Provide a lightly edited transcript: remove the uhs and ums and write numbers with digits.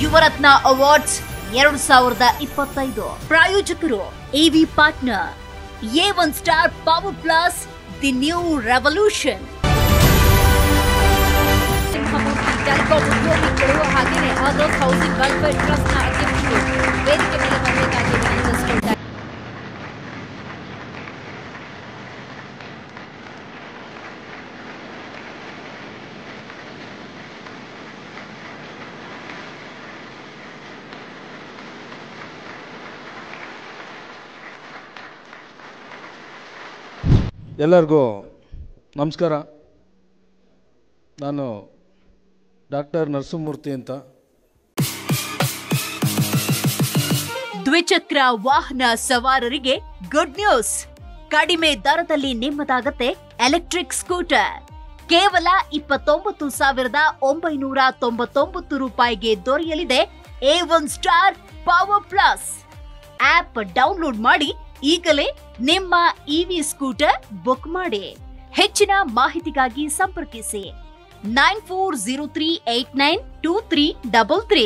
Yuvarathna awards 2025 ಪ್ರಾಯೋಜಕರು AV partner A1 Star Power Plus the new revolution. Telecom ಉದ್ಯೋಗಿಗಳು ಹಾಗೆಯೇ others housing welfare ಟ್ರಸ್ಟ್ನ ಅಧ್ಯಕ್ಷರು ವೇದಿಕೆ ಮೇಲೆ ಬರಬೇಕಾಗಿ ವಿನಂತಿಸಿಕೊಂಡಿದ್ದಾರೆ. ಎಲ್ಲರಿಗೂ ನಮಸ್ಕಾರ. ನಾನು ಡಾಕ್ಟರ್ ನರಸಿಂಹಮೂರ್ತಿ ಅಂತ. ದ್ವಿಚಕ್ರ ವಾಹನ ಸವಾರರಿಗೆ ಗುಡ್ ನ್ಯೂಸ್. ಕಡಿಮೆ ದರದಲ್ಲಿ ನಿಮ್ಮದಾಗತ್ತೆ ಎಲೆಕ್ಟ್ರಿಕ್ ಸ್ಕೂಟರ್. ಕೇವಲ 29,999 ರೂಪಾಯಿಗೆ ದೊರೆಯಲಿದೆ A1 star power plus. App download ಮಾಡಿ ಈಗಲೇ ನಿಮ್ಮ ಇವಿ ಸ್ಕೂಟರ್ ಬುಕ್ ಮಾಡಿ. ಹೆಚ್ಚಿನ ಮಾಹಿತಿಗಾಗಿ ಸಂಪರ್ಕಿಸಿ 9403892333.